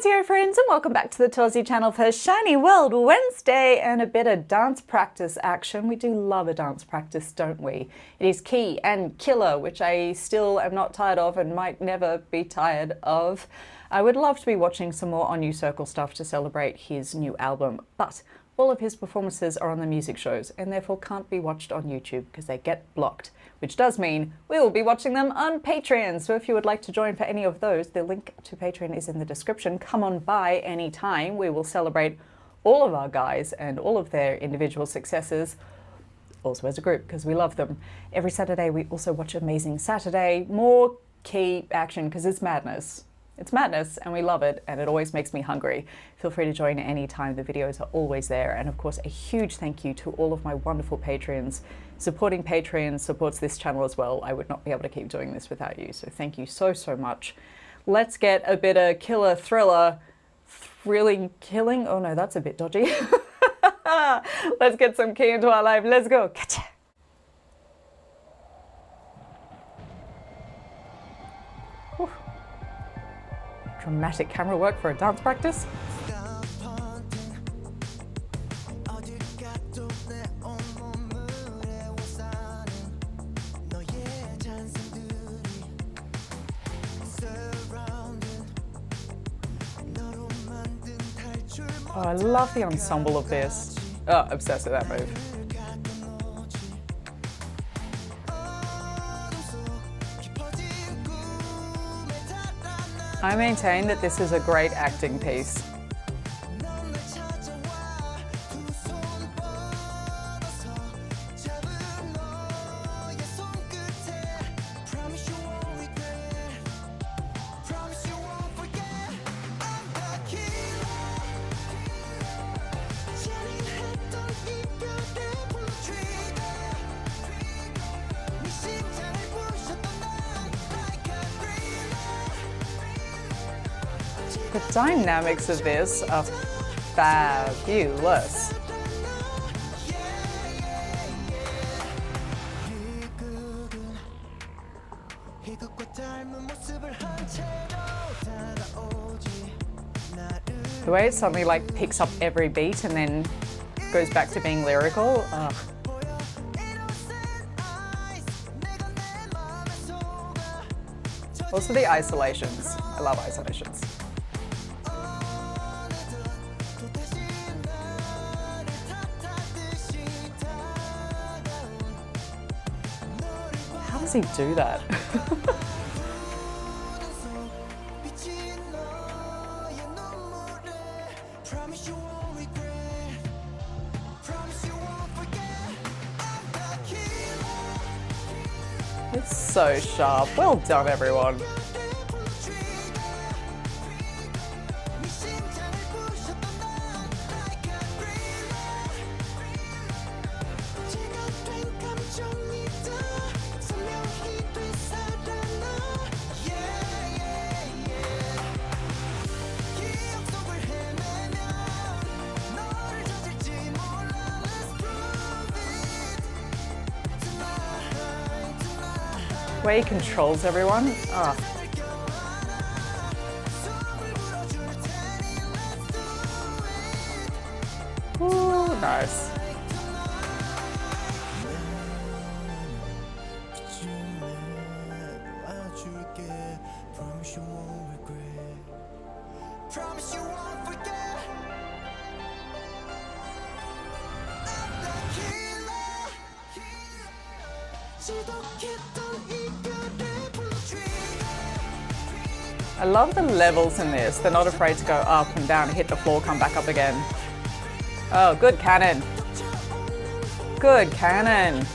Torzio friends, and welcome back to the Torzy channel for Shiny World Wednesday and a bit of dance practice action. We do love a dance practice, don't we? It is key and killer, which I still am not tired of and might never be tired of. I would love to be watching some more Onew Circle stuff to celebrate his new album, but all of his performances are on the music shows and therefore can't be watched on YouTube because they get blocked, which does mean we will be watching them on Patreon. So if you would like to join for any of those, the link to Patreon is in the description. Come on by anytime. We will celebrate all of our guys and all of their individual successes, also as a group because we love them. Every Saturday we also watch Amazing Saturday, more key action because it's madness. It's madness and we love it, and it always makes me hungry. Feel free to join anytime. The videos are always there. And of course, a huge thank you to all of my wonderful Patreons. Supporting Patreon supports this channel as well. I would not be able to keep doing this without you. So thank you so, so much. Let's get a bit of killer thriller, thrilling killing. Oh no, that's a bit dodgy. Let's get some key into our life. Let's go. Catcha. Dramatic camera work for a dance practice. Oh, I love the ensemble of this. Oh, obsessed with that move. I maintain that this is a great acting piece. The dynamics of this are fabulous. The way it suddenly like picks up every beat and then goes back to being lyrical. Ugh. Also the isolations. I love isolations. How does he do that? It's so sharp. Well done, everyone. The way he controls everyone. Oh. Ooh, nice. I love the levels in this. They're not afraid to go up and down, hit the floor, come back up again. Oh, good cannon. Good cannon.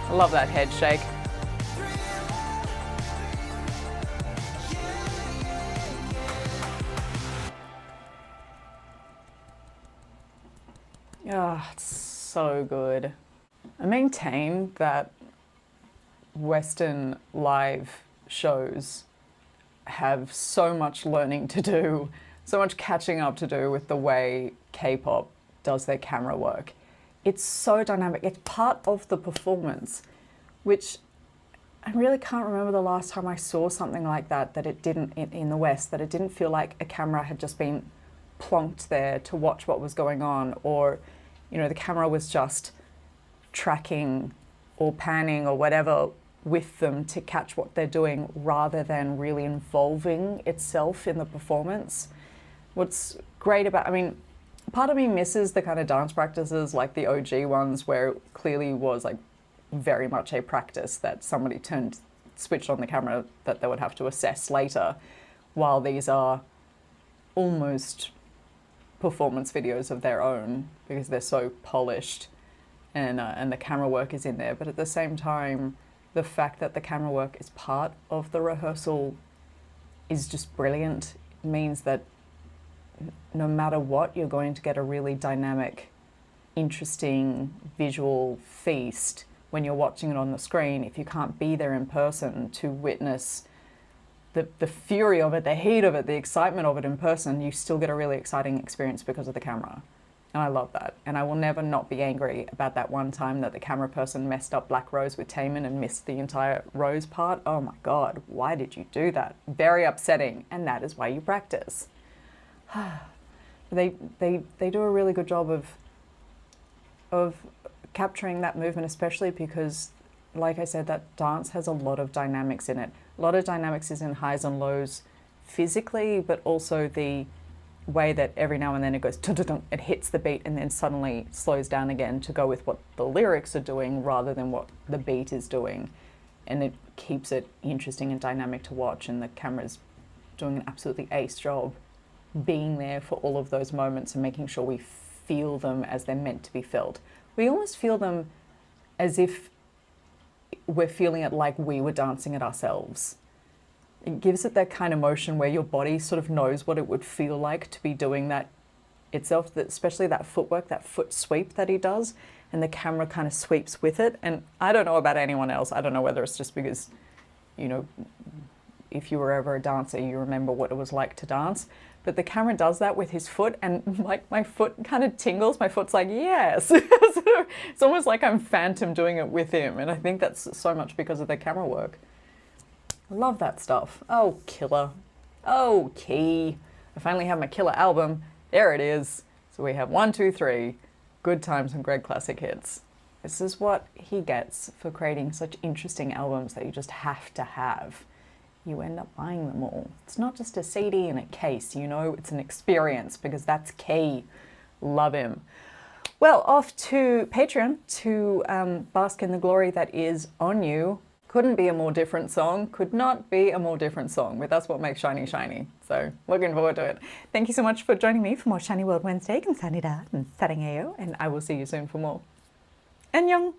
I love that head shake. Oh, it's so good. I maintain that Western live shows have so much learning to do, so much catching up to do with the way K-pop does their camera work. It's so dynamic. It's part of the performance, which I really can't remember the last time I saw something like that, that it didn't, in the West, that it didn't feel like a camera had just been plonked there to watch what was going on, or, you know, the camera was just tracking or panning or whatever with them to catch what they're doing rather than really involving itself in the performance. What's great about, I mean, part of me misses the kind of dance practices like the OG ones where it clearly was like very much a practice that somebody switched on the camera that they would have to assess later, while these are almost performance videos of their own because they're so polished and the camera work is in there. But at the same time, the fact that the camera work is part of the rehearsal is just brilliant. It means that no matter what, you're going to get a really dynamic, interesting visual feast when you're watching it on the screen. If you can't be there in person to witness the fury of it, the heat of it, the excitement of it in person, you still get a really exciting experience because of the camera. And I love that. And I will never not be angry about that one time that the camera person messed up Black Rose with Taemin and missed the entire Rose part. Oh my God, why did you do that? Very upsetting. And that is why you practice. They do a really good job of capturing that movement, especially because, like I said, that dance has a lot of dynamics in it. A lot of dynamics is in highs and lows physically, but also the way that every now and then it goes, it hits the beat and then suddenly slows down again to go with what the lyrics are doing rather than what the beat is doing. And it keeps it interesting and dynamic to watch, and the camera's doing an absolutely ace job being there for all of those moments and making sure we feel them as they're meant to be felt. We almost feel them as if we're feeling it like we were dancing it ourselves. It gives it that kind of motion where your body sort of knows what it would feel like to be doing that itself, especially that footwork, that foot sweep that he does, and the camera kind of sweeps with it. And I don't know about anyone else. I don't know whether it's just because, you know, if you were ever a dancer, you remember what it was like to dance. But the camera does that with his foot, and like my foot kind of tingles. My foot's like, yes. It's almost like I'm phantom doing it with him. And I think that's so much because of the camera work. Love that stuff. Oh, killer. Oh, Key. I finally have my killer album. There it is. So we have 1, 2, 3. Good Times and Greg Classic Hits. This is what he gets for creating such interesting albums that you just have to have. You end up buying them all. It's not just a CD in a case, you know, it's an experience, because that's Key. Love him. Well, off to Patreon to bask in the glory that is On You. Couldn't be a more different song, could not be a more different song, but that's what makes SHINee shiny. So looking forward to it. Thank you so much for joining me for more SHINee World Wednesday. 감사합니다. 사랑해요. And I will see you soon for more. 안녕.